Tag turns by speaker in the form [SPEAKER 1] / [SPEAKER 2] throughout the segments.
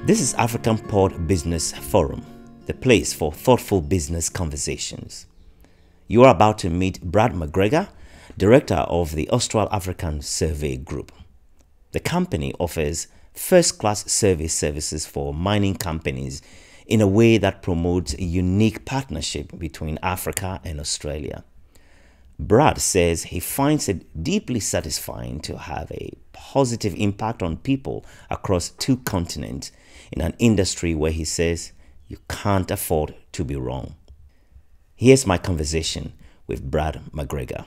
[SPEAKER 1] This is AfricanPod Business Forum, the place for thoughtful business conversations. You are about to meet Brad McGregor, Director of the Austral African Survey Group. The company offers first-class survey services for mining companies in a way that promotes a unique partnership between Africa and Australia. Brad says he finds it deeply satisfying to have a positive impact on people across two continents in an industry where he says you can't afford to be wrong. Here's my conversation with Brad McGregor.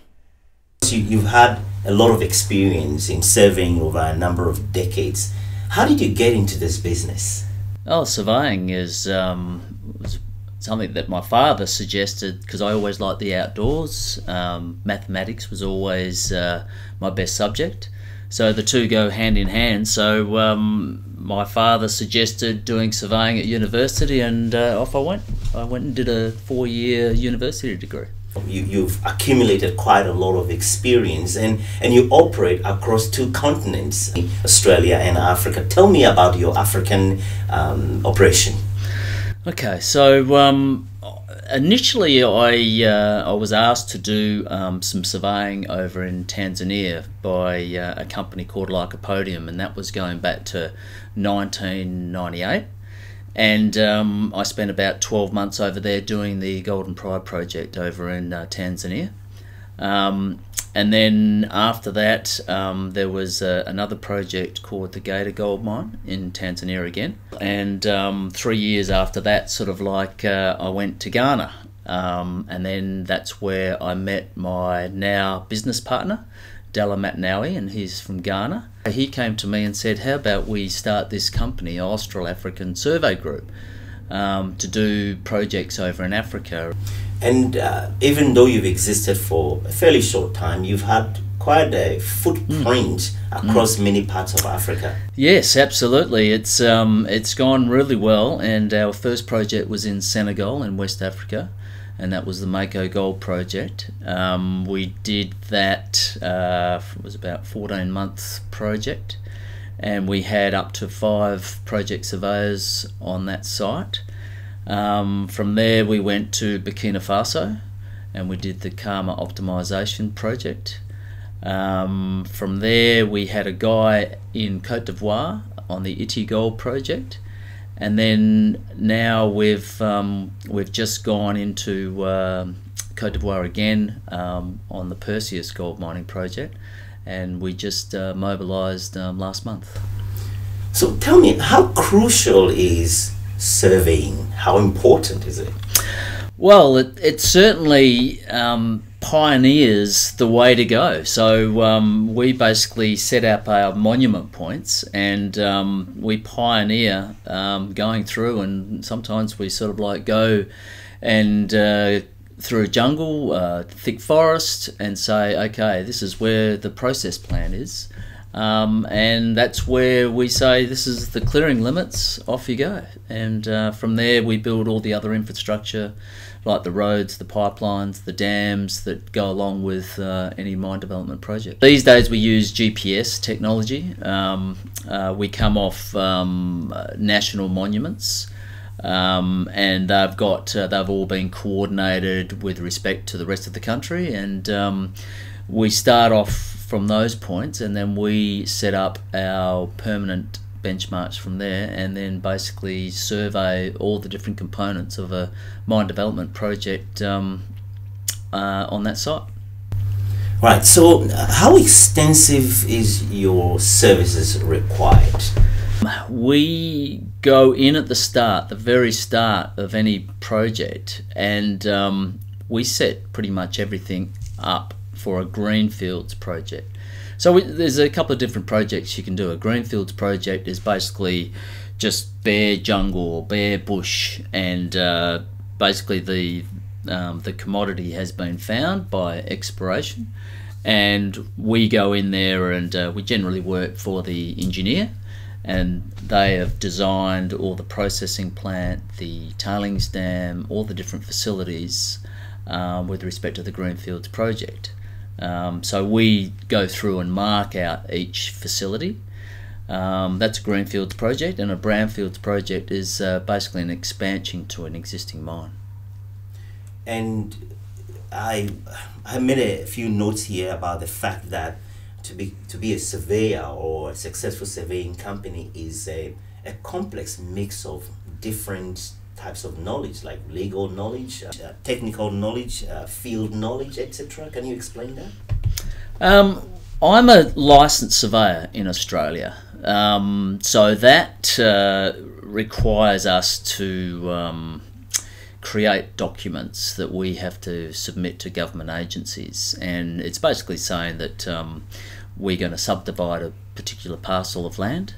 [SPEAKER 1] You've had a lot of experience in surveying over a number of decades. How did you get into this business?
[SPEAKER 2] Oh, surveying is was something that my father suggested because I always liked the outdoors. Mathematics was always my best subject, so the two go hand in hand. So my father suggested doing surveying at university, and off I went. I went and did a 4-year university degree.
[SPEAKER 1] You've accumulated quite a lot of experience, and you operate across two continents, Australia and Africa. Tell me about your African operation.
[SPEAKER 2] Okay, so initially I was asked to do some surveying over in Tanzania by a company called Nyakpo, and that was going back to 1998. And I spent about 12 months over there doing the Golden Pride project over in Tanzania. And then after that, there was another project called the Gator Gold Mine in Tanzania again. And 3 years after that, sort of like I went to Ghana. And then that's where I met my now business partner, Della Matnawi, and he's from Ghana. He came to me and said, how about we start this company, Austral African Survey Group, to do projects over in Africa.
[SPEAKER 1] And even though you've existed for a fairly short time, you've had quite a footprint across many parts of Africa.
[SPEAKER 2] Yes, absolutely. It's gone really well, and our first project was in Senegal in West Africa, and that was the Mako Gold project. We did that, it was about a 14-month project, and we had up to 5 project surveyors on that site. From there we went to Burkina Faso, and we did the Karma optimization project. From there we had a guy in Côte d'Ivoire on the Ity Gold project, and then now we've just gone into Côte d'Ivoire again on the Perseus gold mining project, and we just mobilised last month.
[SPEAKER 1] So tell me, how crucial is surveying? How important is it?
[SPEAKER 2] Well, it certainly pioneers the way to go. So we basically set up our monument points, and we pioneer going through, and sometimes we sort of like go and through a jungle, thick forest, and say, okay, this is where the process plan is. And that's where we say this is the clearing limits, off you go. And from there we build all the other infrastructure like the roads, the pipelines, the dams that go along with any mine development project. These days we use GPS technology. We come off national monuments, and they've all been coordinated with respect to the rest of the country, and we start off from those points, and then we set up our permanent benchmarks from there, and then basically survey all the different components of a mine development project on that site.
[SPEAKER 1] Right, so how extensive is your services required?
[SPEAKER 2] We go in at the start, the very start of any project, and we set pretty much everything up for a greenfields project. So there's a couple of different projects you can do. A greenfields project is basically just bare jungle or bare bush, and basically the commodity has been found by exploration, and we go in there, and we generally work for the engineer, and they have designed all the processing plant, the tailings dam, all the different facilities with respect to the greenfields project. So we go through and mark out each facility. That's a greenfields project, and a brownfields project is basically an expansion to an existing mine.
[SPEAKER 1] And I made a few notes here about the fact that to be a surveyor or a successful surveying company is a complex mix of different types of knowledge, like legal knowledge, technical knowledge, field knowledge, etc. Can you explain that?
[SPEAKER 2] I'm a licensed surveyor in Australia, so that requires us to create documents that we have to submit to government agencies, and it's basically saying that we're going to subdivide a particular parcel of land,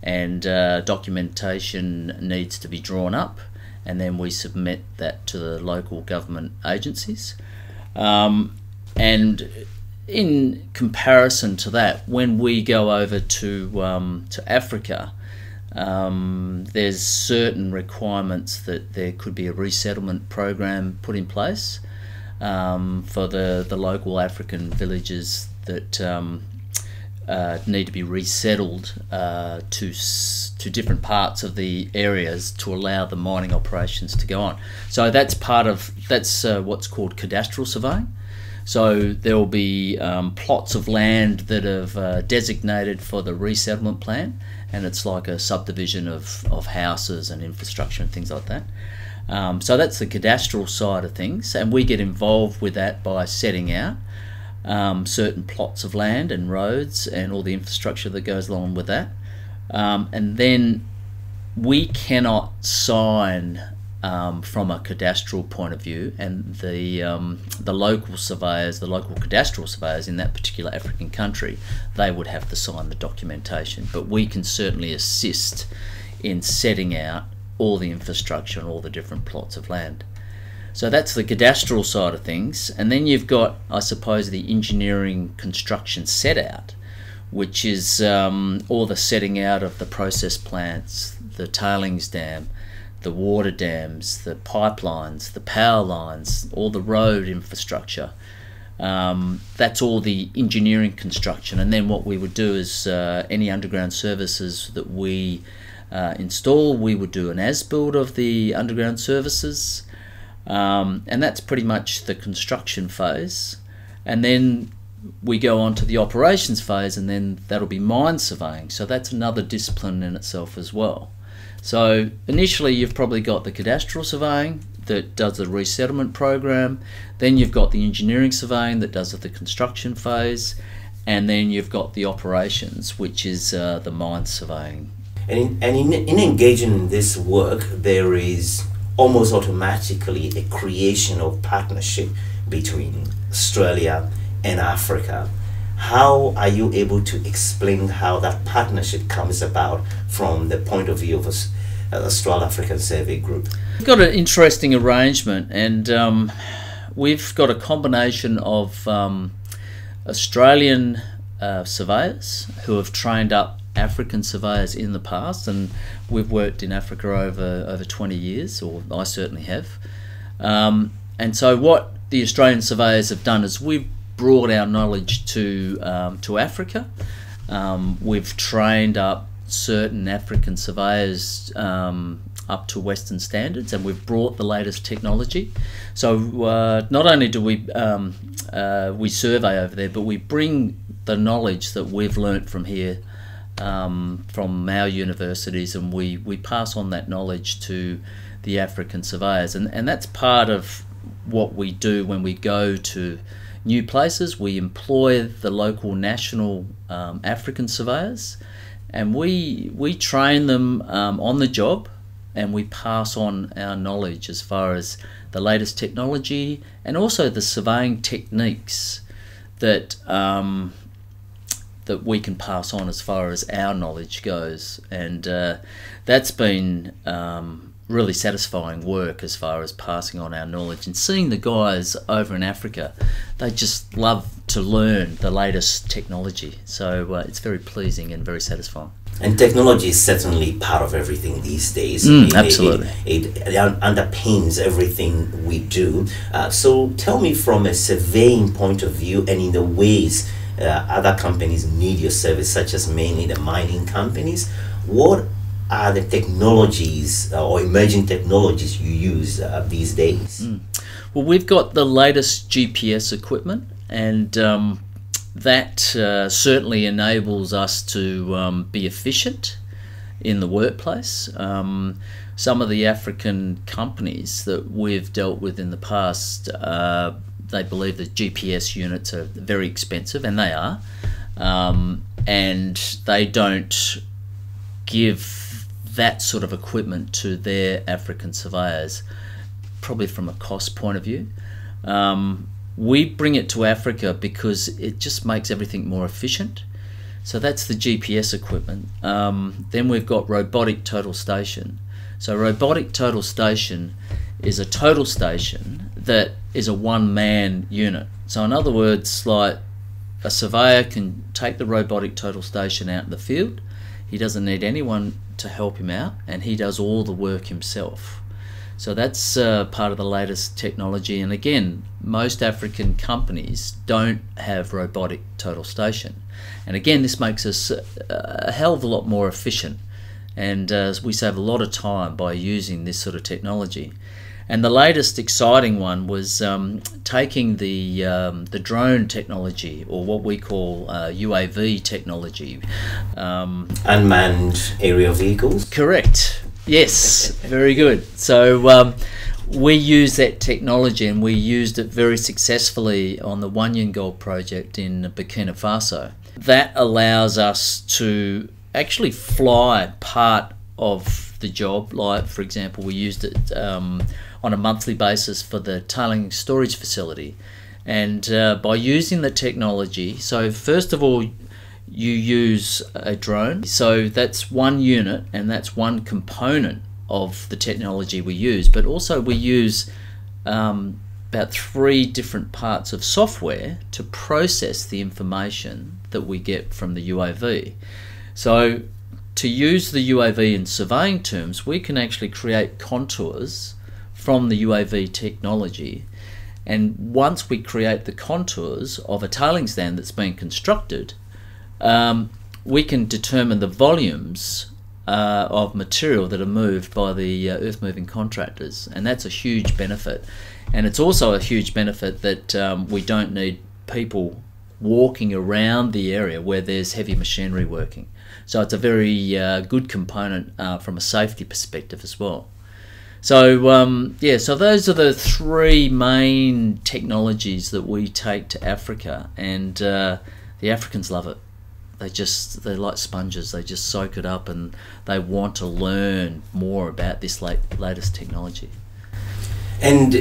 [SPEAKER 2] and documentation needs to be drawn up, and then we submit that to the local government agencies. And in comparison to that, when we go over to Africa, there's certain requirements that there could be a resettlement program put in place for the local African villages that need to be resettled to different parts of the areas to allow the mining operations to go on. So that's what's called cadastral surveying. So there will be plots of land that have designated for the resettlement plan, and it's like a subdivision of houses and infrastructure and things like that. So that's the cadastral side of things, and we get involved with that by setting out certain plots of land and roads and all the infrastructure that goes along with that. And then we cannot sign from a cadastral point of view, and the local surveyors, the local cadastral surveyors in that particular African country, they would have to sign the documentation. But we can certainly assist in setting out all the infrastructure and all the different plots of land. So that's the cadastral side of things. And then you've got, I suppose, the engineering construction set out, which is all the setting out of the process plants, the tailings dam, the water dams, the pipelines, the power lines, all the road infrastructure. That's all the engineering construction. And then what we would do is any underground services that we install, we would do an as-build of the underground services. And that's pretty much the construction phase. And then we go on to the operations phase, and then that'll be mine surveying. So that's another discipline in itself as well. So initially you've probably got the cadastral surveying that does the resettlement program, then you've got the engineering surveying that does the construction phase, and then you've got the operations, which is the mine surveying.
[SPEAKER 1] And in engaging in this work, there is almost automatically a creation of partnership between Australia and Africa. How are you able to explain how that partnership comes about from the point of view of Austral African Survey Group?
[SPEAKER 2] We've got an interesting arrangement, and we've got a combination of Australian surveyors who have trained up African surveyors in the past, and we've worked in Africa over 20 years, or I certainly have. And so what the Australian surveyors have done is we've brought our knowledge to Africa. We've trained up certain African surveyors up to Western standards, and we've brought the latest technology. So not only do we survey over there, but we bring the knowledge that we've learnt from here, from our universities, and we pass on that knowledge to the African surveyors. And that's part of what we do when we go to new places. We employ the local national African surveyors, and we train them on the job, and we pass on our knowledge as far as the latest technology and also the surveying techniques that that we can pass on as far as our knowledge goes. And that's been really satisfying work as far as passing on our knowledge, and seeing the guys over in Africa, they just love to learn the latest technology. So it's very pleasing and very satisfying.
[SPEAKER 1] And technology is certainly part of everything these days.
[SPEAKER 2] Absolutely.
[SPEAKER 1] It underpins everything we do. So tell me, from a surveying point of view and in the ways other companies need your service, such as mainly the mining companies. What are the technologies or emerging technologies you use these days?
[SPEAKER 2] Well, we've got the latest GPS equipment, and that certainly enables us to be efficient in the workplace. Some of the African companies that we've dealt with in the past, they believe that GPS units are very expensive, and they are, and they don't give that sort of equipment to their African surveyors, probably from a cost point of view. We bring it to Africa because it just makes everything more efficient. So that's the GPS equipment. Then we've got Robotic Total Station. So Robotic Total Station is a total station that is a one-man unit. So in other words, like a surveyor can take the Robotic Total Station out in the field. He doesn't need anyone to help him out, and he does all the work himself. So that's part of the latest technology. And again, most African companies don't have Robotic Total Station. And again, this makes us a hell of a lot more efficient, and we save a lot of time by using this sort of technology. And the latest exciting one was taking the drone technology, or what we call UAV technology.
[SPEAKER 1] Unmanned aerial vehicles?
[SPEAKER 2] Correct. Yes, very good. So we use that technology, and we used it very successfully on the Wanyan Gold project in Burkina Faso. That allows us to actually fly part of the job. Like, for example, we used it on a monthly basis for the tailing storage facility. And by using the technology, so first of all, you use a drone. So that's one unit, and that's one component of the technology we use. But also we use about 3 different parts of software to process the information that we get from the UAV. So to use the UAV in surveying terms, we can actually create contours from the UAV technology, and once we create the contours of a tailings dam that's been constructed, we can determine the volumes of material that are moved by the earth moving contractors, and that's a huge benefit. And it's also a huge benefit that we don't need people walking around the area where there's heavy machinery working. So it's a very good component from a safety perspective as well. So yeah, so those are the 3 main technologies that we take to Africa, and the Africans love it. They're like sponges. They just soak it up, and they want to learn more about this latest technology.
[SPEAKER 1] And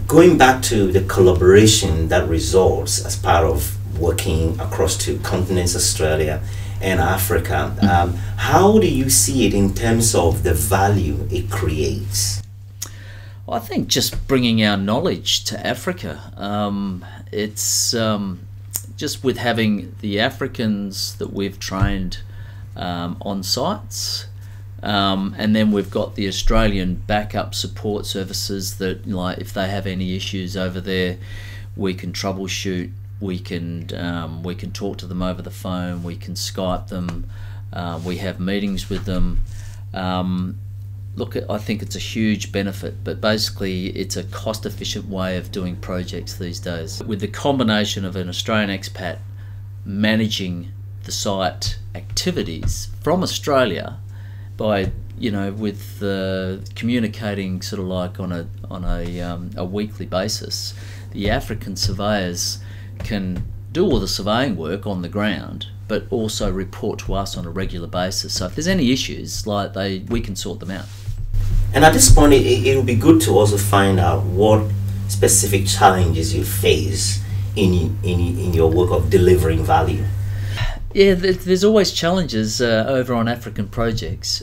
[SPEAKER 1] going back to the collaboration that results as part of working across 2 continents, Australia and Africa, how do you see it in terms of the value it creates?
[SPEAKER 2] Well, I think just bringing our knowledge to Africa. It's just with having the Africans that we've trained on sites, and then we've got the Australian backup support services that, like, if they have any issues over there, we can troubleshoot. We can talk to them over the phone. We can Skype them. We have meetings with them. Look, I think it's a huge benefit, but basically it's a cost-efficient way of doing projects these days. With the combination of an Australian expat managing the site activities from Australia, by, you know, with communicating sort of like on a weekly basis, the African surveyors can do all the surveying work on the ground, but also report to us on a regular basis. So if there's any issues, like, we can sort them out.
[SPEAKER 1] And at this point, it would be good to also find out what specific challenges you face in your work of delivering value.
[SPEAKER 2] Yeah, there's always challenges over on African projects.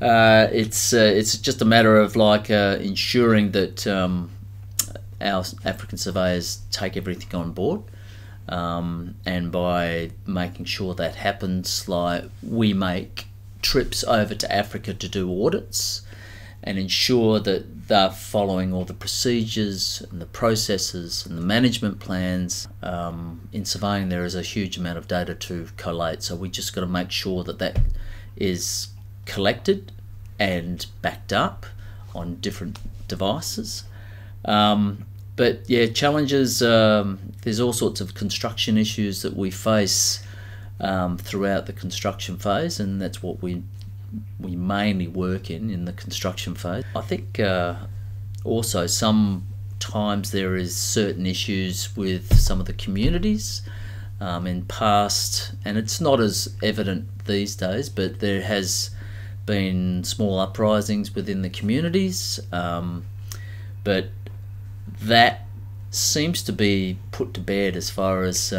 [SPEAKER 2] It's just a matter of like ensuring that our African surveyors take everything on board, and by making sure that happens, like, we make trips over to Africa to do audits, and ensure that they're following all the procedures and the processes and the management plans. In surveying, there is a huge amount of data to collate, so we just got to make sure that that is collected and backed up on different devices. But yeah, challenges, there's all sorts of construction issues that we face throughout the construction phase, and that's what we mainly work in the construction phase. I think also sometimes there is certain issues with some of the communities in past, and it's not as evident these days, but there has been small uprisings within the communities, but that seems to be put to bed as far as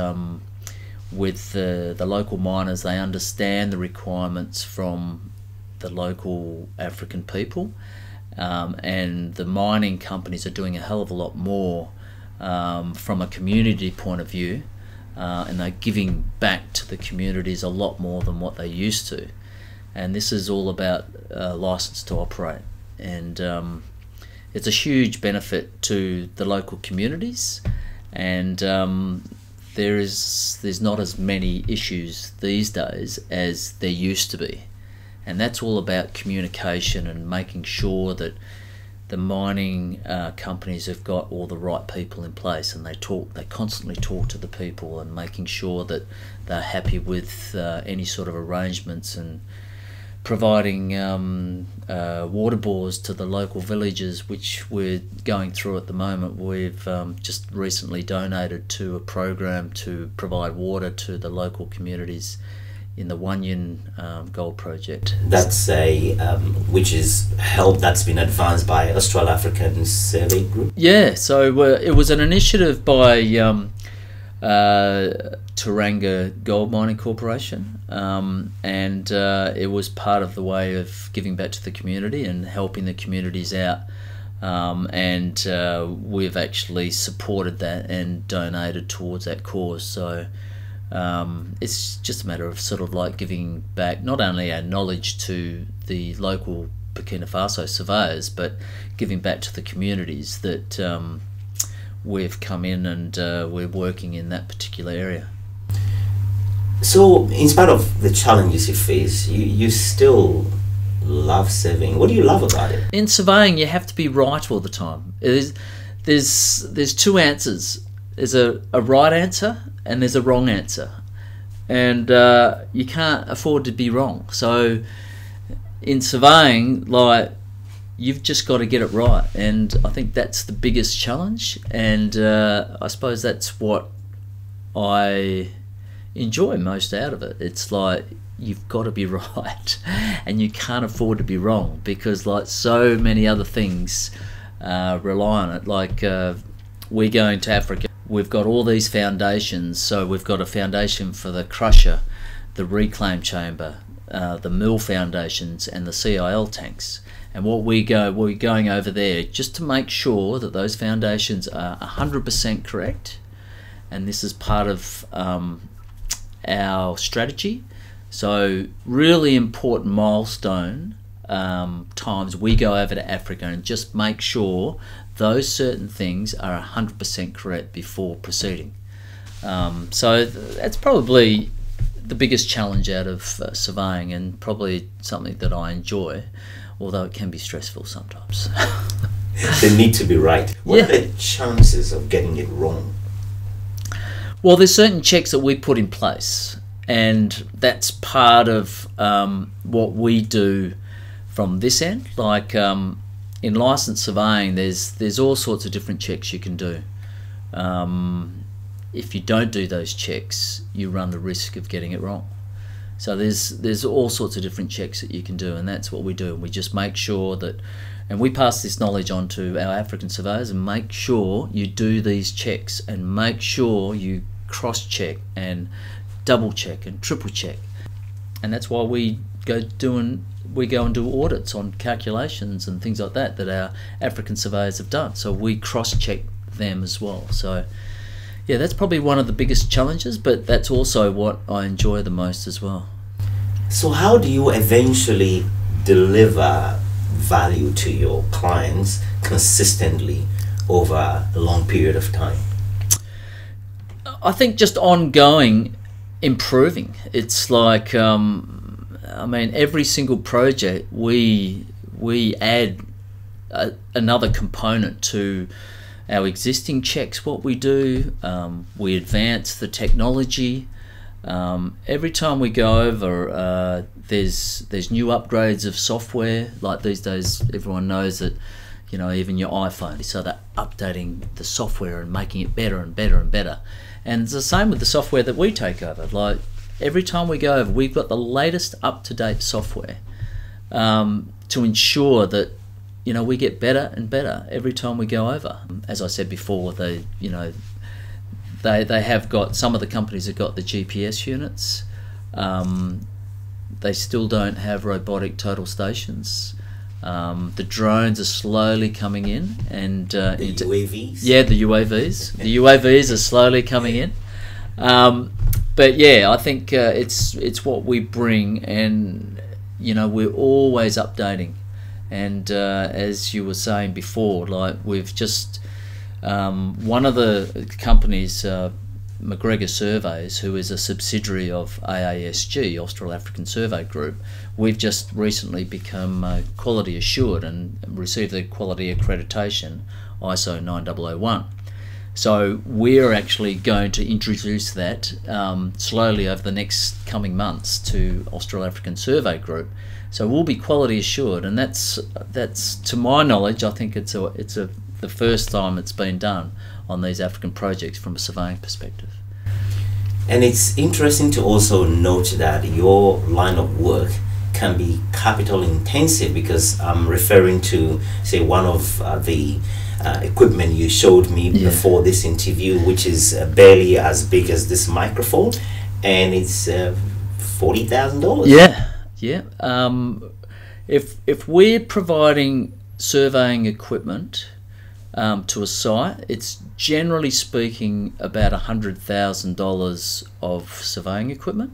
[SPEAKER 2] with the local miners. They understand the requirements from the local African people, and the mining companies are doing a hell of a lot more from a community point of view, and they're giving back to the communities a lot more than what they used to. And this is all about license to operate, and it's a huge benefit to the local communities, and there's not as many issues these days as there used to be, and that's all about communication and making sure that the mining companies have got all the right people in place, and they constantly talk to the people and making sure that they're happy with any sort of arrangements, and providing water bores to the local villages, which we're going through at the moment. We've just recently donated to a program to provide water to the local communities in the Wanyan Gold Project.
[SPEAKER 1] That's which is help that's been advanced by Austral African Survey Group?
[SPEAKER 2] Yeah, so it was an initiative by Turanga Gold Mining Corporation, and it was part of the way of giving back to the community and helping the communities out, and we've actually supported that and donated towards that cause. So it's just a matter of sort of like giving back not only our knowledge to the local Burkina Faso surveyors, but giving back to the communities that we've come in, and we're working in that particular area.
[SPEAKER 1] So, in spite of the challenges you face, you still love surveying. What do you love about it?
[SPEAKER 2] In surveying, you have to be right all the time. There's two answers. There's a right answer and there's a wrong answer, and you can't afford to be wrong. So, in surveying, like, you've just got to get it right, and I think that's the biggest challenge, and I suppose that's what I enjoy most out of it. It's like you've got to be right, and you can't afford to be wrong, because like so many other things rely on it. Like we're going to Africa, we've got all these foundations. So we've got a foundation for the crusher, the reclaim chamber, the mill foundations, and the CIL tanks. And we're going over there just to make sure that those foundations are 100% correct, and this is part of our strategy. So really important milestone times we go over to Africa and just make sure those certain things are 100% correct before proceeding. So that's probably the biggest challenge out of surveying, and probably something that I enjoy, although it can be stressful sometimes.
[SPEAKER 1] They need to be right. What are the chances of getting it wrong?
[SPEAKER 2] Well, there's certain checks that we put in place, and that's part of what we do from this end. Like in licensed surveying, there's all sorts of different checks you can do. If you don't do those checks, you run the risk of getting it wrong. So there's all sorts of different checks that you can do, and that's what we do. We just make sure that, and we pass this knowledge on to our African surveyors, and make sure you do these checks, and make sure you cross-check and double-check and triple-check. And that's why we go and do audits on calculations and things like that our African surveyors have done. So we cross-check them as well. So yeah, that's probably one of the biggest challenges, but that's also what I enjoy the most as well.
[SPEAKER 1] So how do you eventually deliver value to your clients consistently over a long period of time?
[SPEAKER 2] I think just ongoing improving. It's like, every single project we add another component to our existing checks. What we do, we advance the technology. Every time we go over, there's new upgrades of software. Like these days, everyone knows that, even your iPhone, so they're updating the software and making it better and better and better. And it's the same with the software that we take over. Like every time we go over, we've got the latest up-to-date software to ensure that we get better and better every time we go over. As I said before, they have got, some of the companies have got the GPS units. They still don't have robotic total stations. The drones are slowly coming in, and
[SPEAKER 1] UAVs.
[SPEAKER 2] Yeah, the UAVs. The UAVs are slowly coming in. But yeah, I think it's what we bring, and we're always updating. And as you were saying before, like we've just one of the companies, McGregor Surveys, who is a subsidiary of AASG, Austral African Survey Group, we've just recently become quality assured and received the quality accreditation ISO 9001. So we're actually going to introduce that slowly over the next coming months to Austral African Survey Group. So we'll be quality assured, and that's to my knowledge, I think it's the first time it's been done on these African projects from a surveying perspective.
[SPEAKER 1] And it's interesting to also note that your line of work can be capital intensive, because I'm referring to, say, one of the equipment you showed me before this interview, which is barely as big as this microphone, and it's $40,000.
[SPEAKER 2] Yeah. If we're providing surveying equipment to a site, it's generally speaking about $100,000 of surveying equipment.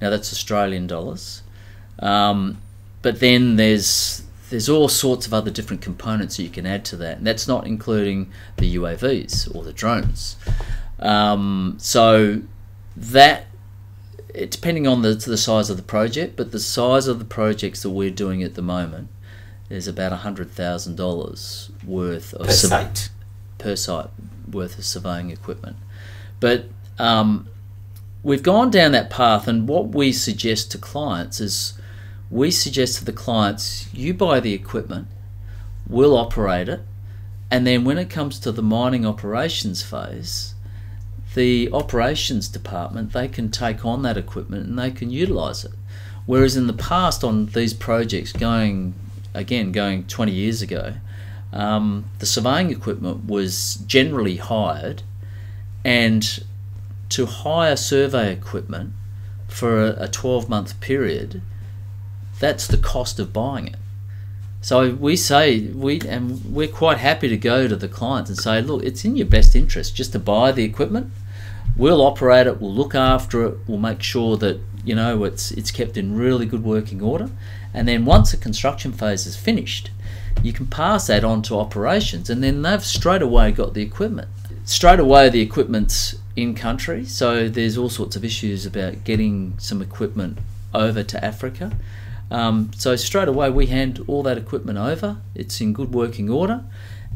[SPEAKER 2] Now that's Australian dollars, but then there's all sorts of other different components that you can add to that, and that's not including the UAVs or the drones. So that, depending on the size of the project, but the size of the projects that we're doing at the moment is about $100,000 worth of per site worth of surveying equipment. But we've gone down that path, and what we suggest to clients is, we suggest to the clients, you buy the equipment, we'll operate it, and then when it comes to the mining operations phase, the operations department, they can take on that equipment and they can utilise it. Whereas in the past on these projects, going 20 years ago, the surveying equipment was generally hired, and to hire survey equipment for a 12-month period, that's the cost of buying it. So we say, we're quite happy to go to the clients and say, look, it's in your best interest just to buy the equipment. We'll operate it, we'll look after it, we'll make sure that it's kept in really good working order, and then once the construction phase is finished, you can pass that on to operations, and then they've straight away got the equipment. Straight away the equipment's in country, so there's all sorts of issues about getting some equipment over to Africa. So straight away we hand all that equipment over, it's in good working order.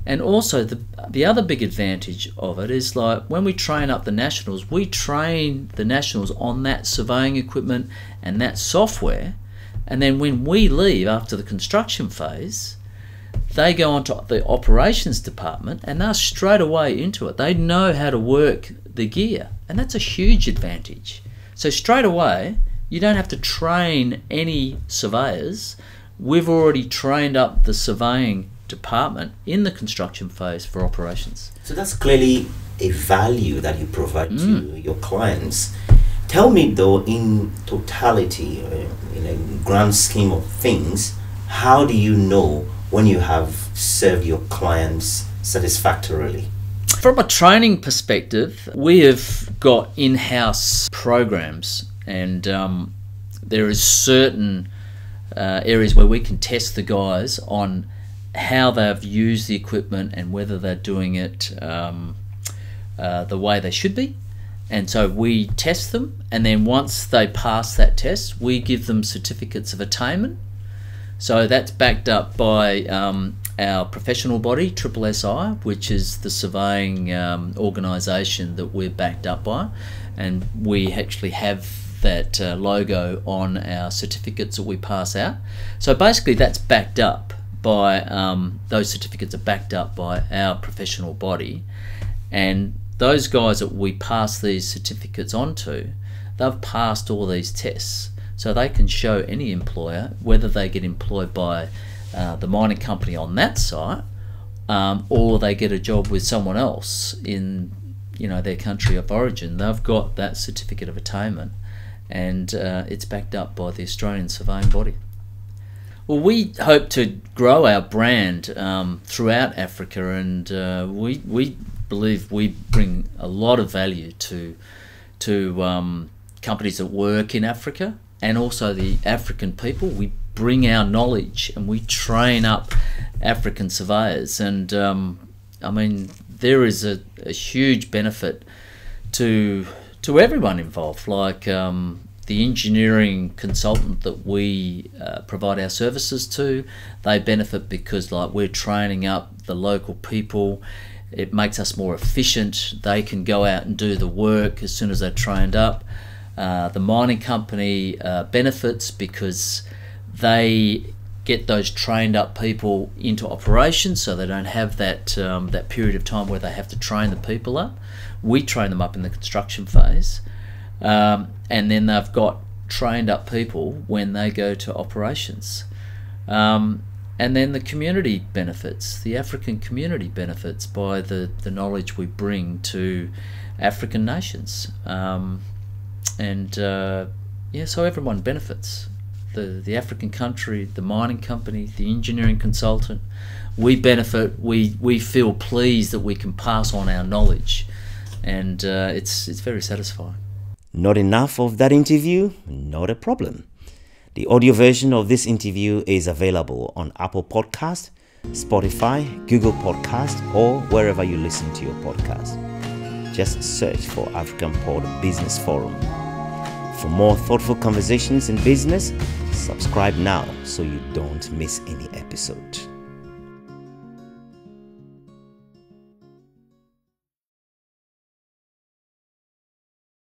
[SPEAKER 2] And also the other big advantage of it is, like, when we train up the nationals, we train the nationals on that surveying equipment and that software, and then when we leave after the construction phase, they go onto the operations department and they're straight away into it. They know how to work the gear, and that's a huge advantage. So straight away, you don't have to train any surveyors. We've already trained up the surveying department in the construction phase for operations.
[SPEAKER 1] So that's clearly a value that you provide to your clients. Tell me though, in totality, in a grand scheme of things, how do you know when you have served your clients satisfactorily?
[SPEAKER 2] From a training perspective, we have got in-house programs, and there is certain areas where we can test the guys on how they've used the equipment and whether they're doing it the way they should be. And so we test them, and then once they pass that test, we give them certificates of attainment. So that's backed up by our professional body, SSI, which is the surveying organisation that we're backed up by, and we actually have that logo on our certificates that we pass out. So basically that's backed up by, those certificates are backed up by our professional body, and those guys that we pass these certificates on to, they've passed all these tests. So they can show any employer whether they get employed by the mining company on that site, or they get a job with someone else in their country of origin. They've got that certificate of attainment, and it's backed up by the Australian surveying body. Well, we hope to grow our brand throughout Africa, and we believe we bring a lot of value to companies that work in Africa and also the African people. We bring our knowledge and we train up African surveyors, and I mean, there is a huge benefit to everyone involved, like the engineering consultant that we provide our services to. They benefit because we're training up the local people. It makes us more efficient. They can go out and do the work as soon as they're trained up. The mining company benefits because they get those trained up people into operations, so they don't have that that period of time where they have to train the people up. We train them up in the construction phase, and then they've got trained up people when they go to operations. And then the community benefits, the African community benefits by the knowledge we bring to African nations. So everyone benefits. The African country, the mining company, the engineering consultant, we benefit. We feel pleased that we can pass on our knowledge, and it's very satisfying.
[SPEAKER 1] Not enough of that interview? Not a problem. The audio version of this interview is available on Apple Podcast, Spotify, Google Podcast, or wherever you listen to your podcast. Just search for AfricanPod Business Forum. For more thoughtful conversations in business, subscribe now so you don't miss any episode.